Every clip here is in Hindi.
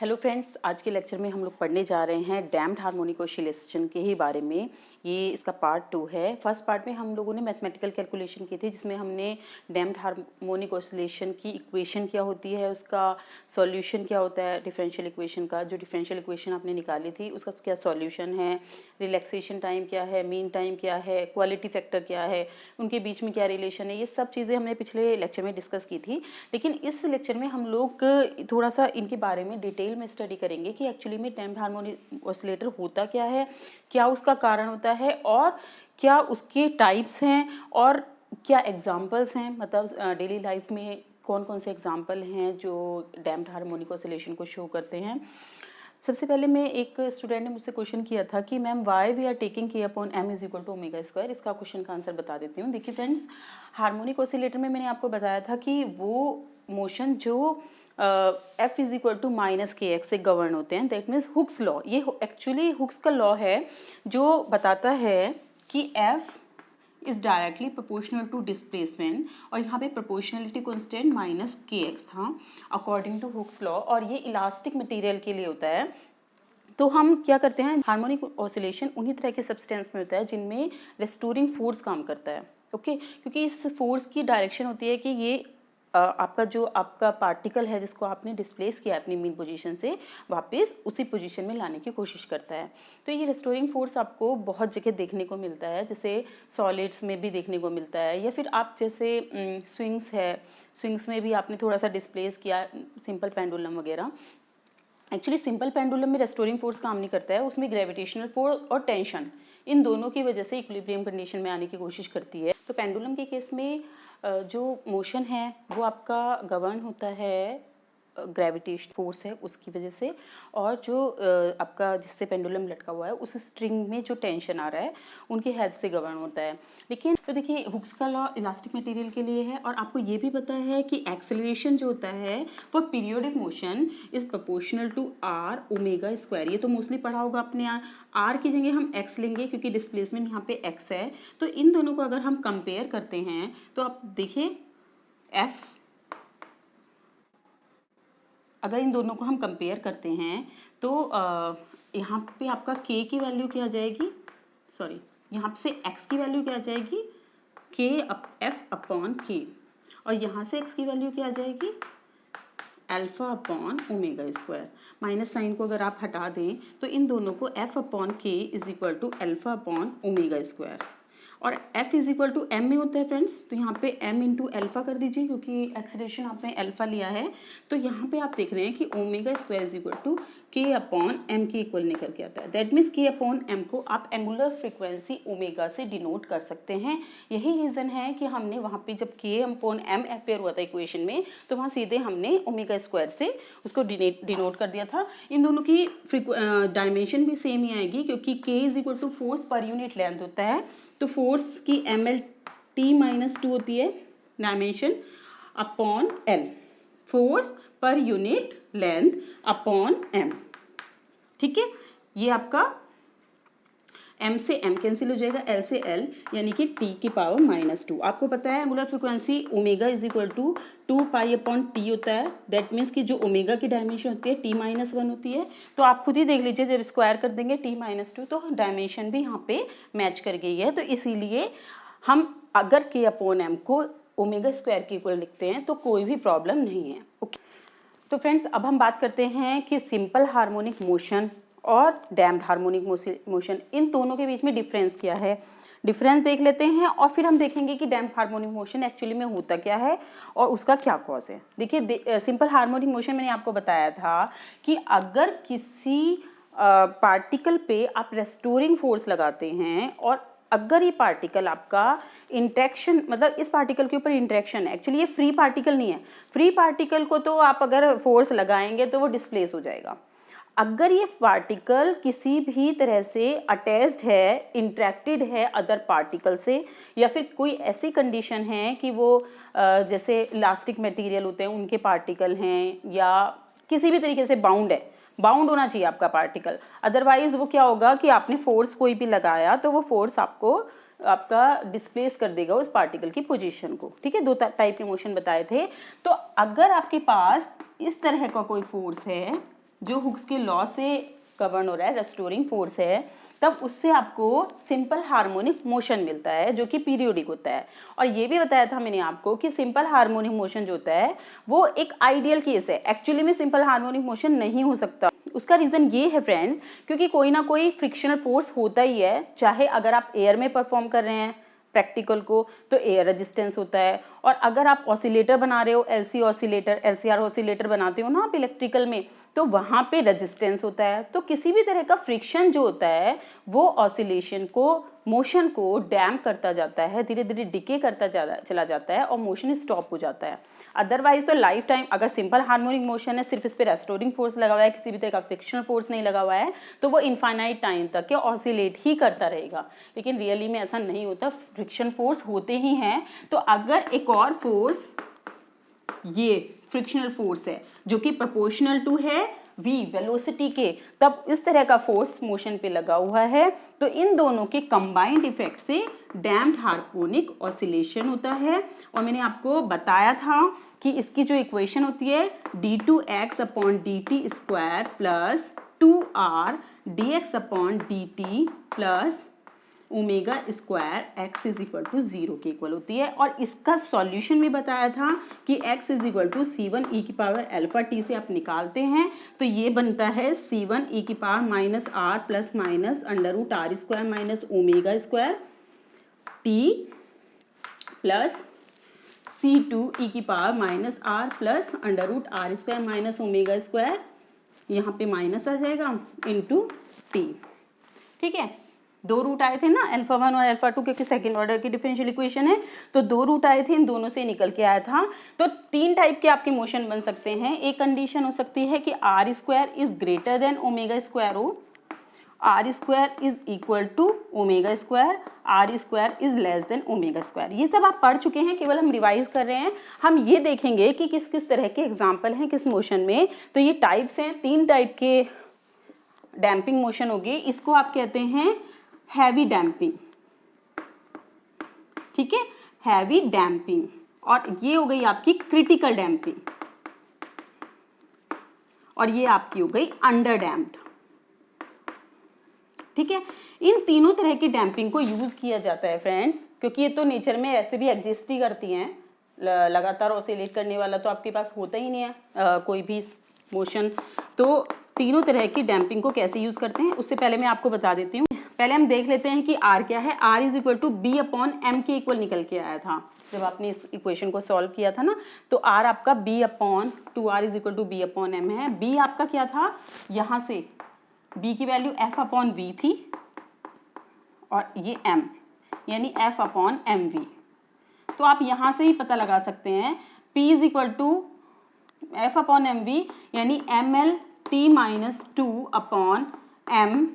हेलो फ्रेंड्स, आज के लेक्चर में हम लोग पढ़ने जा रहे हैं डैम्प्ड हार्मोनिक ऑसिलेशन के ही बारे में। ये इसका पार्ट 2 है। फर्स्ट पार्ट में हम लोगों ने मैथमेटिकल कैलकुलेशन की थी, जिसमें हमने डैम्प्ड हार्मोनिक ऑसिलेशन की इक्वेशन क्या होती है, उसका सॉल्यूशन क्या होता है, डिफरेंशियल इक्वेशन का जो डिफरेंशियल इक्वेशन आपने निकाली थी उसका क्या सॉल्यूशन है, रिलैक्सेशन टाइम क्या है, मीन टाइम क्या है, क्वालिटी फैक्टर क्या है, उनके बीच में क्या रिलेशन है, ये सब चीज़ें हमने पिछले लेक्चर में डिस्कस की थी। लेकिन इस लेक्चर में हम लोग थोड़ा सा इनके बारे में डिटेल में स्टडी करेंगे कि एक्चुअली में डैम्प्ड हार्मोनिक ऑसिलेटर होता क्या है, क्या उसका कारण होता है और क्या उसके टाइप्स हैं और क्या एग्जांपल्स हैं। मतलब डेली लाइफ में कौन कौन से एग्जांपल हैं जो डैम्प्ड हार्मोनिक ऑसिलेशन को शो करते हैं। सबसे पहले मैं एक स्टूडेंट ने मुझसे क्वेश्चन किया था कि ma'am why we are taking k upon m is equal to omega square. इसका क्वेश्चन का आंसर बता देती हूँ। देखिए फ्रेंड्स, हार्मोनिक ऑसिलेटर में मैंने आपको बताया था कि वो मोशन जो F is equal to minus K X से गवर्न होते हैं, दैट मीन्स हुक्स लॉ। ये एक्चुअली हुक्स का लॉ है जो बताता है कि F is directly proportional to displacement, और यहाँ पे proportionality constant minus K X था अकॉर्डिंग टू हुक्स लॉ, और ये इलास्टिक मटेरियल के लिए होता है। तो हम क्या करते हैं, हार्मोनिक ऑसिलेशन उन्हीं तरह के सब्सटेंस में होता है जिनमें रेस्टोरिंग फोर्स काम करता है। ओके, क्योंकि इस फोर्स की डायरेक्शन होती है कि ये आपका पार्टिकल है जिसको आपने डिस्प्लेस किया अपनी मीन पोजीशन से, वापस उसी पोजीशन में लाने की कोशिश करता है। तो ये रेस्टोरिंग फोर्स आपको बहुत जगह देखने को मिलता है, जैसे सॉलिड्स में भी देखने को मिलता है, या फिर आप जैसे स्विंग्स है, स्विंग्स में भी आपने थोड़ा सा डिस्प्लेस किया, सिंपल पेंडुलम वगैरह। एक्चुअली सिंपल पेंडुलम में रेस्टोरिंग फोर्स काम नहीं करता है, उसमें ग्रेविटेशनल फोर्स और टेंशन, इन दोनों की वजह से इक्विलिब्रियम कंडीशन में आने की कोशिश करती है। तो पेंडुलम के केस में जो मोशन है वो आपका गवर्न होता है ग्रेविटेशन फोर्स है उसकी वजह से, और जो आपका जिससे पेंडुलम लटका हुआ है उस स्ट्रिंग में जो टेंशन आ रहा है उनकी हेल्प से गवर्न होता है। लेकिन तो देखिए, हुक्स का लॉ इलास्टिक मटेरियल के लिए है, और आपको ये भी पता है कि एक्सेलरेशन जो होता है वो periodic motion is proportional to R omega square. ये तो मोस्टली पढ़ा होगा आपने। आर की जगह हम एक्स लेंगे क्योंकि डिस्प्लेसमेंट यहाँ पे एक्स है। तो इन दोनों को अगर हम कंपेयर करते हैं तो आप देखिए एफ, अगर इन दोनों को हम कंपेयर करते हैं तो यहाँ पे आपका k की वैल्यू क्या आ जाएगी, सॉरी यहाँ से x की वैल्यू क्या आ जाएगी, k एफ अपॉन के, और यहाँ से x की वैल्यू क्या आ जाएगी, alpha upon omega square. Minus sign को अगर आप हटा दें तो इन दोनों को f upon K is equal to alpha upon omega square, और f is equal to m में होता है फ्रेंड्स। तो यहाँ पे m इंटू एल्फा कर दीजिए क्योंकि एक्सीलरेशन आपने अल्फा लिया है। तो यहाँ पे आप देख रहे हैं कि omega square is equal to k upon m के इक्वल निकल के आता है। That means k upon m को आप एंगुलर फ्रीक्वेंसी ओमेगा से डिनोट कर सकते हैं। यही रीज़न है कि हमने वहाँ पे जब k अपॉन m अपेयर हुआ था इक्वेशन में, तो वहाँ सीधे हमने ओमेगा स्क्वायर से उसको डिनोट कर दिया था। इन दोनों की डायमेंशन भी सेम ही आएगी क्योंकि k is equal to force per unit length होता है। तो फोर्स की mlt-2 होती है dimension upon l, force per unit length upon m। ठीक है, ये आपका m से m कैंसिल हो जाएगा, l से l, यानी कि t की पावर -2। आपको पता है angular frequency omega is equal to 2 pi upon T होता है। दैट मीन्स कि जो ओमेगा की डायमेंशन होती है t-1 होती है। तो आप खुद ही देख लीजिए, जब स्क्वायर कर देंगे t-2 तो डायमेंशन भी यहाँ पे मैच कर गई है। तो इसीलिए हम अगर k अपॉन m को ओमेगा स्क्वायर के इक्वल लिखते हैं तो कोई भी प्रॉब्लम नहीं है। ओके, तो फ्रेंड्स अब हम बात करते हैं कि सिंपल हार्मोनिक मोशन और डैम्प्ड हार्मोनिक मोशन, इन दोनों के बीच में डिफरेंस क्या है। डिफरेंस देख लेते हैं और फिर हम देखेंगे कि डैम्प्ड हार्मोनिक मोशन एक्चुअली में होता क्या है और उसका क्या कॉज है। देखिए, सिंपल हार्मोनिक मोशन मैंने आपको बताया था कि अगर किसी पार्टिकल पे आप रेस्टोरिंग फोर्स लगाते हैं, और अगर ये पार्टिकल आपका इंटरेक्शन, मतलब इस पार्टिकल के ऊपर इंटरेक्शन है, एक्चुअली ये फ्री पार्टिकल नहीं है। फ्री पार्टिकल को तो आप अगर फोर्स लगाएंगे तो वो डिस्प्लेस हो जाएगा। अगर ये पार्टिकल किसी भी तरह से अटैच्ड है, इंटरेक्टेड है अदर पार्टिकल से, या फिर कोई ऐसी कंडीशन है कि वो जैसे इलास्टिक मटेरियल होते हैं उनके पार्टिकल हैं, या किसी भी तरीके से बाउंड है, बाउंड होना चाहिए आपका पार्टिकल। अदरवाइज वो क्या होगा कि आपने फोर्स कोई भी लगाया तो वो फोर्स आपको आपका डिस्प्लेस कर देगा उस पार्टिकल की पोजीशन को। ठीक है, दो टाइप के मोशन बताए थे। तो अगर आपके पास इस तरह का कोई फोर्स है, जो हुक्स के लॉ से गवर्न हो रहा है, रेस्टोरिंग फोर्स है, तब उससे आपको सिंपल हार्मोनिक मोशन मिलता है जो कि पीरियोडिक होता है। और ये भी बताया था मैंने आपको कि सिंपल हार्मोनिक मोशन जो होता है वो एक आइडियल केस है, एक्चुअली में सिंपल हार्मोनिक मोशन नहीं हो सकता। उसका रीज़न ये है फ्रेंड्स, क्योंकि कोई ना कोई फ्रिक्शनल फोर्स होता ही है, चाहे अगर आप एयर में परफॉर्म कर रहे हैं प्रैक्टिकल को तो एयर रेजिस्टेंस होता है, और अगर आप ऑसिलेटर बना रहे हो, एलसी ऑसिलेटर, एलसीआर ऑसिलेटर बनाते हो ना आप इलेक्ट्रिकल में, तो वहाँ पे रेजिस्टेंस होता है। तो किसी भी तरह का फ्रिक्शन जो होता है वो ऑसिलेशन को, मोशन को डैम्प करता जाता है, धीरे धीरे डिके करता चला जाता है और मोशन स्टॉप हो जाता है। अदरवाइज तो लाइफ टाइम अगर सिंपल हार्मोनिक मोशन है, सिर्फ इस पर रेस्टोरिंग फोर्स लगा हुआ है, किसी भी तरह का फ्रिक्शनल फोर्स नहीं लगा हुआ है, तो वो इनफाइनाइट टाइम तक के ऑसिलेट ही करता रहेगा। लेकिन रियली में ऐसा नहीं होता, फ्रिक्शन फोर्स होते ही हैं। तो अगर एक और फोर्स ये फ्रिक्शनल फोर्स है जो कि प्रोपोर्शनल टू है v वेलोसिटी के, तब इस तरह का फोर्स मोशन पे लगा हुआ है, तो इन दोनों के कंबाइंड इफेक्ट से डैम्प्ड हार्मोनिक ऑसिलेशन होता है। और मैंने आपको बताया था कि इसकी जो इक्वेशन होती है d2x/dt square plus 2r dx/dt plus omega square x is equal to 0 के इक्वल होती है। और इसका सॉल्यूशन भी बताया था कि x is equal to c1 e की पावर अल्फा t से आप निकालते हैं तो ये बनता है c1 e की power minus r plus minus under root R square minus omega square t plus c2 e की power minus r plus under root R square minus omega square, यहाँ पे माइनस आ जाएगा, इंटू t। ठीक है, दो रूट आए थे ना अल्फा 1 और अल्फा 2, क्योंकि सेकंड ऑर्डर की डिफरेंशियल इक्वेशन है, तो दो रूट आए थे, इन दोनों से निकल के आया था। तो तीन टाइप के आपके मोशन बन सकते हैं। एक कंडीशन हो सकती है कि r square is greater than omega square हो, r square is equal to omega square, r square is less than omega square. ये सब आप पढ़ चुके हैं, केवल हम रिवाइज कर रहे हैं। हम ये देखेंगे कि किस किस तरह के एग्जाम्पल हैं किस मोशन में। तो ये टाइप्स हैं, तीन टाइप के डैम्पिंग मोशन होगी। इसको आप कहते हैं हैवी डैम्पिंग, ठीक है, हैवी डैम्पिंग। और ये हो गई आपकी क्रिटिकल डैम्पिंग, और ये आपकी हो गई अंडर डैम्प्ड। ठीक है, इन तीनों तरह की डैम्पिंग को यूज किया जाता है फ्रेंड्स, क्योंकि ये तो नेचर में ऐसे भी एग्जिस्ट ही करती हैं। लगातार ऑसिलेट करने वाला तो आपके पास होता ही नहीं है कोई भी मोशन। तो तीनों तरह की डैम्पिंग को कैसे यूज करते हैं उससे पहले मैं आपको बता देती हूँ। पहले हम देख लेते हैं कि R क्या है। R is equal to B upon M के इक्वल निकल के आया था जब आपने इस इक्वेशन को सॉल्व किया था ना। तो R आपका B अपॉन 2R is equal to B upon M है। B आपका क्या था, यहाँ से B की वैल्यू F अपॉन V थी, और ये M यानी F अपॉन एम वी। तो आप यहाँ से ही पता लगा सकते हैं P is equal to F upon m v यानी m l t minus 2 upon m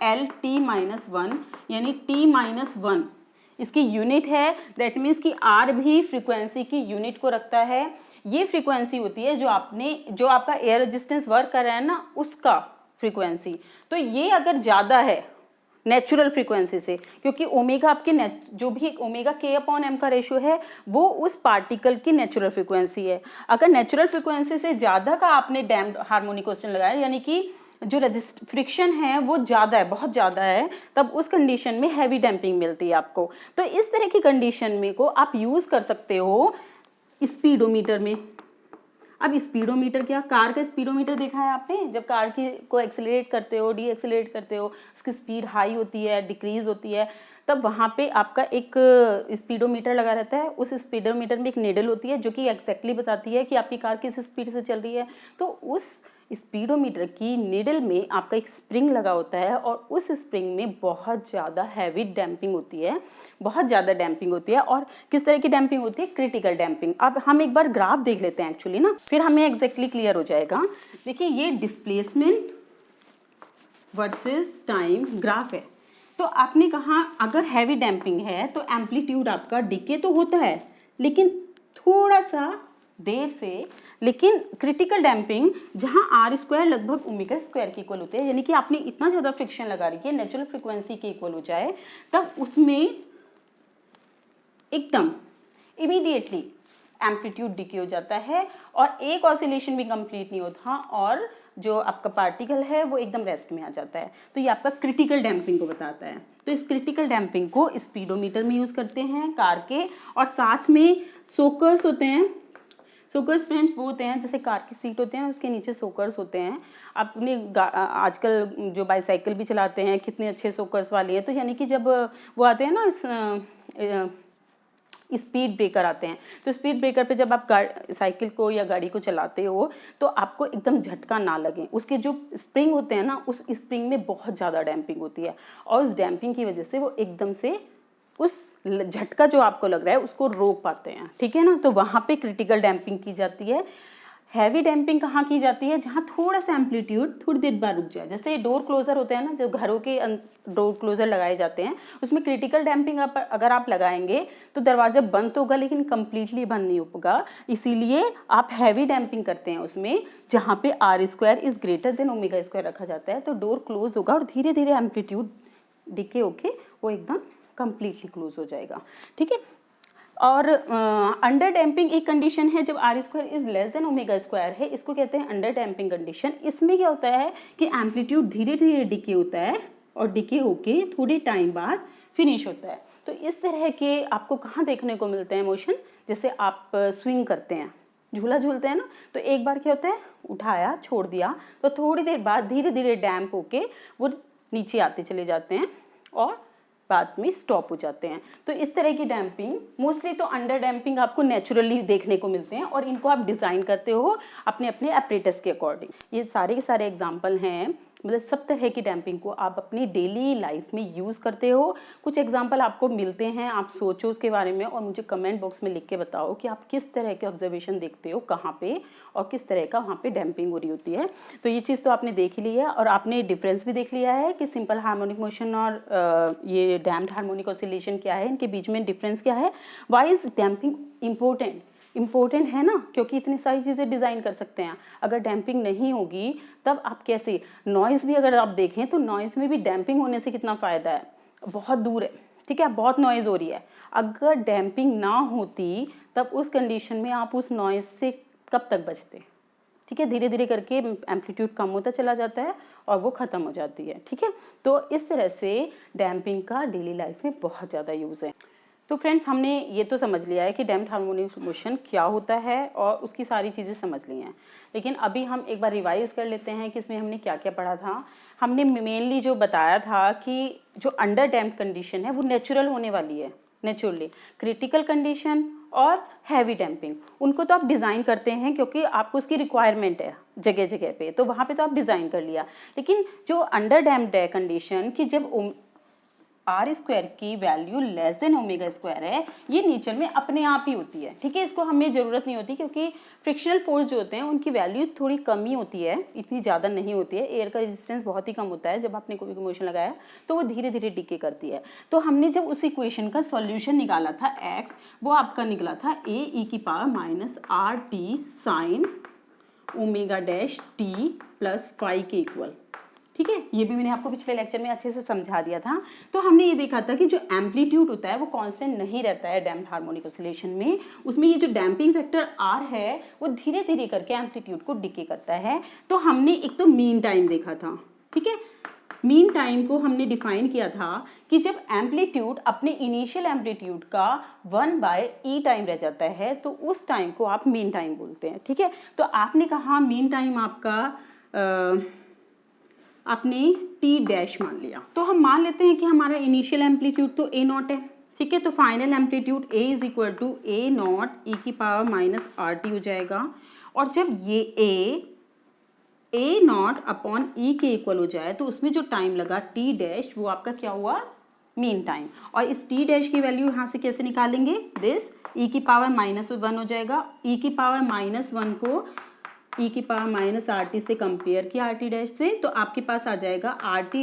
l t minus 1 यानी टी माइनस 1 इसकी यूनिट है। दैट मीन्स कि आर भी फ्रीक्वेंसी की यूनिट को रखता है। ये फ्रीक्वेंसी होती है जो आपका एयर रेजिस्टेंस वर्क कर रहा है ना, उसका फ्रीक्वेंसी। तो ये अगर ज़्यादा है नेचुरल फ्रीक्वेंसी से, क्योंकि ओमेगा आपके जो भी ओमेगा के अपॉन एम का रेशियो है वो उस पार्टिकल की नेचुरल फ्रीक्वेंसी है। अगर नेचुरल फ्रीक्वेंसी से ज़्यादा का आपने डैम्प्ड हार्मोनिक क्वेश्चन लगाया, यानी कि जो फ्रिक्शन है वो ज़्यादा है, बहुत ज़्यादा है, तब उस कंडीशन में हैवी डैम्पिंग मिलती है आपको। तो इस तरह की कंडीशन में को आप यूज़ कर सकते हो स्पीडोमीटर में। अब स्पीडोमीटर क्या, कार का स्पीडोमीटर देखा है आपने, जब कार की को एक्सेलरेट करते हो, डी एक्सेलरेट करते हो, उसकी स्पीड हाई होती है, डिक्रीज होती है, तब वहाँ पे आपका एक स्पीडोमीटर लगा रहता है। उस स्पीडोमीटर में एक नीडल होती है जो कि एग्जैक्टली बताती है कि आपकी कार किस स्पीड से चल रही है। तो उस स्पीडोमीटर की नीडल में आपका एक स्प्रिंग लगा होता है, और उस स्प्रिंग में बहुत ज़्यादा हैवी डैम्पिंग होती है, बहुत ज़्यादा डैम्पिंग होती है। और किस तरह की डैम्पिंग होती है, क्रिटिकल डैम्पिंग। अब हम एक बार ग्राफ देख लेते हैं एक्चुअली ना, फिर हमें एग्जैक्टली क्लियर हो जाएगा। देखिए ये डिस्प्लेसमेंट वर्सेस टाइम ग्राफ है। तो आपने कहा अगर हैवी डैम्पिंग है तो एम्पलीट्यूड आपका डिके तो होता है लेकिन थोड़ा सा देर से, लेकिन क्रिटिकल डैम्पिंग जहां आर स्क्वायर लगभग ओमेगा स्क्वायर के इक्वल होते हैं, यानी कि आपने इतना ज़्यादा फ्रिक्शन लगा रही है नेचुरल फ्रिक्वेंसी के इक्वल हो जाए, तब उसमें एकदम इमीडिएटली एम्पलीट्यूड डिके हो जाता है और एक ऑसिलेशन भी कंप्लीट नहीं होता और जो आपका पार्टिकल है वो एकदम रेस्ट में आ जाता है। तो ये आपका क्रिटिकल डैम्पिंग को बताता है। तो इस क्रिटिकल डैम्पिंग को स्पीडोमीटर में यूज़ करते हैं कार के, और साथ में सोकर्स होते हैं। सोकर्स फ्रेंड्स वो होते हैं जैसे कार की सीट होते हैं उसके नीचे सोकर्स होते हैं। अपने आजकल जो बाईसाइकिल भी चलाते हैं कितने अच्छे सोकर्स वाले हैं, तो यानी कि जब वो आते हैं ना स्पीड ब्रेकर आते हैं, तो स्पीड ब्रेकर पे जब आप साइकिल को या गाड़ी को चलाते हो तो आपको एकदम झटका ना लगे। उसके जो स्प्रिंग होते हैं ना, उस स्प्रिंग में बहुत ज़्यादा डैम्पिंग होती है, और उस डैम्पिंग की वजह से वो एकदम से उस झटका जो आपको लग रहा है उसको रोक पाते हैं, ठीक है ना। तो वहाँ पे क्रिटिकल डैम्पिंग की जाती है। हैवी डैम्पिंग कहाँ की जाती है, जहाँ थोड़ा सा एम्पलीट्यूड थोड़ी देर बाद रुक जाए। जैसे डोर क्लोजर होते हैं ना, जो घरों के डोर क्लोजर लगाए जाते हैं, उसमें क्रिटिकल डैम्पिंग अगर आप लगाएंगे तो दरवाजा बंद तो होगा लेकिन कंप्लीटली बंद नहीं होगा। इसीलिए आप हैवी डैम्पिंग करते हैं उसमें, जहाँ पे R² इज ग्रेटर देन ω² रखा जाता है। तो डोर क्लोज होगा और धीरे धीरे एम्पलीट्यूड डिके होके वो एकदम कंप्लीटली क्लोज हो जाएगा, ठीक है। और अंडर डैम्पिंग एक कंडीशन है जब R² इज लेस देन ω² है, इसको कहते हैं अंडर डैम्पिंग कंडीशन। इसमें क्या होता है कि एम्पलीट्यूड धीरे धीरे डिके होता है और डिके होके थोड़े टाइम बाद फिनिश होता है। तो इस तरह के आपको कहाँ देखने को मिलते हैं मोशन, जैसे आप स्विंग करते हैं, झूला झूलते हैं ना, तो एक बार क्या होता है उठाया छोड़ दिया, तो थोड़ी देर बाद धीरे धीरे डैम्प होके वो नीचे आते चले जाते हैं और बाद में स्टॉप हो जाते हैं। तो इस तरह की डैम्पिंग मोस्टली तो अंडर डैम्पिंग आपको नेचुरली देखने को मिलते हैं, और इनको आप डिज़ाइन करते हो अपने अपने एपरेटस के अकॉर्डिंग। ये सारे के सारे एग्जाम्पल हैं, मतलब सब तरह की डैम्पिंग को आप अपनी डेली लाइफ में यूज़ करते हो। कुछ एग्जाम्पल आपको मिलते हैं, आप सोचो उसके बारे में और मुझे कमेंट बॉक्स में लिख के बताओ कि आप किस तरह के ऑब्जर्वेशन देखते हो, कहाँ पे और किस तरह का वहाँ पे डैम्पिंग हो रही होती है। तो ये चीज़ तो आपने देख ही लिया, और आपने डिफरेंस भी देख लिया है कि सिंपल हार्मोनिक मोशन और ये डैम्प्ड हार्मोनिक ऑसिलेशन क्या है, इनके बीच में डिफरेंस क्या है। व्हाई इज डैम्पिंग इम्पोर्टेंट है ना, क्योंकि इतनी सारी चीज़ें डिज़ाइन कर सकते हैं। अगर डैम्पिंग नहीं होगी तब आप कैसे, नॉइज़ भी अगर आप देखें तो नॉइज़ में भी डैम्पिंग होने से कितना फ़ायदा है, बहुत दूर है, ठीक है, बहुत नॉइज़ हो रही है। अगर डैम्पिंग ना होती तब उस कंडीशन में आप उस नॉइज़ से कब तक बचते, ठीक है, धीरे धीरे करके एम्पलीट्यूड कम होता चला जाता है और वो ख़त्म हो जाती है, ठीक है। तो इस तरह से डैम्पिंग का डेली लाइफ में बहुत ज़्यादा यूज़ है। तो फ्रेंड्स हमने ये तो समझ लिया है कि डैम्प्ड हार्मोनिक मोशन क्या होता है और उसकी सारी चीज़ें समझ ली हैं, लेकिन अभी हम एक बार रिवाइज कर लेते हैं कि इसमें हमने क्या क्या पढ़ा था। हमने मेनली जो बताया था कि जो अंडर डैम्प्ड कंडीशन है वो नेचुरल होने वाली है, नेचुरली। क्रिटिकल कंडीशन और हैवी डैम्पिंग उनको तो आप डिज़ाइन करते हैं क्योंकि आपको उसकी रिक्वायरमेंट है जगह जगह पे, तो वहाँ पे तो आप डिज़ाइन कर लिया। लेकिन जो अंडर डैम्प्ड है कंडीशन कि जब R² की वैल्यू लेस देन ω² है, ये नेचर में अपने आप ही होती है, ठीक है, इसको हमें ज़रूरत नहीं होती क्योंकि फ्रिक्शनल फोर्स जो होते हैं उनकी वैल्यू थोड़ी कम ही होती है, इतनी ज़्यादा नहीं होती है। एयर का रेजिस्टेंस बहुत ही कम होता है, जब आपने कोई मोशन लगाया तो वो धीरे धीरे डिके करती है। तो हमने जब उस इक्वेशन का सॉल्यूशन निकाला था x, वो आपका निकला था a⁻−RT sin ω' प्लस फाई के इक्वल, ठीक है। ये भी मैंने आपको पिछले लेक्चर में अच्छे से समझा दिया था। तो हमने ये देखा था कि जो एम्पलीट्यूड होता है वो कांस्टेंट नहीं रहता है डैम्प्ड हार्मोनिक ऑसिलेशन में, उसमें ये जो डैम्पिंग फैक्टर R है वो धीरे धीरे करके एम्पलीट्यूड को डिके करता है। तो हमने एक तो मीन टाइम देखा था, ठीक है, मीन टाइम को हमने डिफाइन किया था कि जब एम्पलीट्यूड अपने इनिशियल एम्पलीट्यूड का 1/e टाइम रह जाता है तो उस टाइम को आप मीन टाइम बोलते हैं, ठीक है। तो आपने कहा मीन टाइम आपका आपने T' मान लिया, तो हम मान लेते हैं कि हमारा इनिशियल एम्पलीट्यूड तो A0 है, ठीक है। तो final amplitude A is equal to A0 e⁻−RT हो जाएगा। और जब ये A0 अपॉन E के इक्वल हो जाए तो उसमें जो टाइम लगा T' वो आपका क्या हुआ, मीन टाइम। और इस T' की वैल्यू यहाँ से कैसे निकालेंगे, दिस e⁻−1 हो जाएगा। e⁻−1 को e⁻−RT से कंपेयर किया RT' से, तो आपके पास आ जाएगा RT'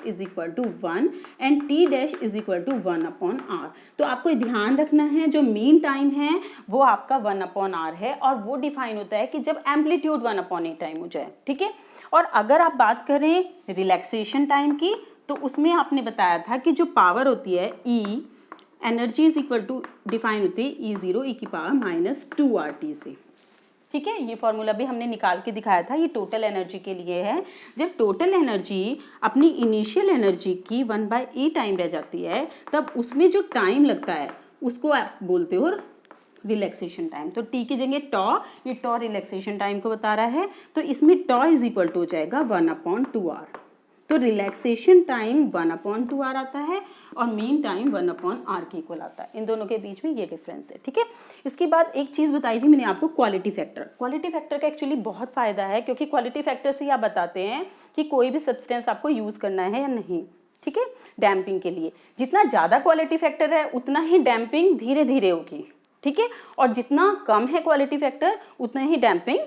is equal to 1 and T' is equal to 1/R। तो आपको ध्यान रखना है जो मीन टाइम है वो आपका 1/R है, और वो डिफाइन होता है कि जब एम्पलीट्यूड 1/A टाइम हो जाए, ठीक है। और अगर आप बात करें रिलैक्सेशन टाइम की, तो उसमें आपने बताया था कि जो पावर होती है E, energy is equal to define होती है E0 e⁻−2RT से, ठीक है, ये फॉर्मूला भी हमने निकाल के दिखाया था, ये टोटल एनर्जी के लिए है। जब टोटल एनर्जी अपनी इनिशियल एनर्जी की 1/a टाइम रह जाती है, तब उसमें जो टाइम लगता है उसको आप बोलते हो रिलैक्सेशन टाइम। तो टी की जगह टॉ, ये टॉ रिलैक्सेशन टाइम को बता रहा है, तो इसमें टॉ इज इक्वल टू हो जाएगा 1/2r। तो रिलैक्सेशन टाइम 1/2r आता है और मीन टाइम 1/r के इक्वल आता है। इन दोनों के बीच में ये डिफरेंस है, ठीक है। इसके बाद एक चीज़ बताई थी मैंने आपको, क्वालिटी फैक्टर। क्वालिटी फैक्टर का एक्चुअली बहुत फ़ायदा है, क्योंकि क्वालिटी फैक्टर से ही आप बताते हैं कि कोई भी सब्सटेंस आपको यूज़ करना है या नहीं, ठीक है। डैम्पिंग के लिए जितना ज़्यादा क्वालिटी फैक्टर है उतना ही डैम्पिंग धीरे धीरे होगी, ठीक है। और जितना कम है क्वालिटी फैक्टर उतना ही डैम्पिंग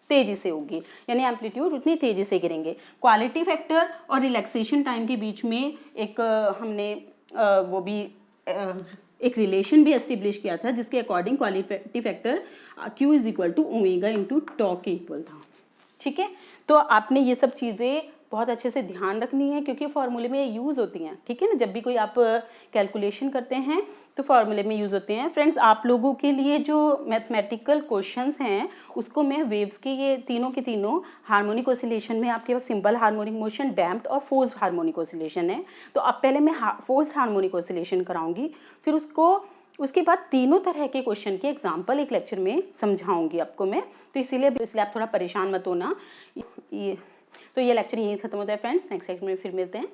तेजी से होगी, यानी एम्पलीट्यूड उतनी तेजी से गिरेंगे। क्वालिटी फैक्टर और रिलैक्सेशन टाइम के बीच में एक हमने वो भी एक रिलेशन भी एस्टेब्लिश किया था, जिसके according quality factor Q is equal to omega into tau के इक्वल था, ठीक है। तो आपने ये सब चीज़ें बहुत अच्छे से ध्यान रखनी है, क्योंकि फॉर्मूले में यूज़ होती हैं, ठीक है ना। जब भी कोई आप कैलकुलेशन करते हैं तो फॉर्मूले में यूज़ होते हैं। फ्रेंड्स, आप लोगों के लिए जो मैथमेटिकल क्वेश्चंस हैं उसको मैं वेव्स के ये तीनों के तीनों हार्मोनिक ऑसिलेशन में, आपके पास सिंपल हार्मोनिक मोशन, डैम्प्ड और फोर्स्ड हार्मोनिक ऑसिलेशन है। तो अब पहले मैं फोर्स्ड हार्मोनिक ऑसिलेशन कराऊंगी, फिर उसके बाद तीनों तरह के क्वेश्चन के एग्जाम्पल एक लेक्चर में समझाऊंगी आपको मैं। तो इसलिए आप थोड़ा परेशान मत होना। तो ये लेक्चर यहीं खत्म होता है फ्रेंड्स, नेक्स्ट लेक्चर में फिर मिलते हैं।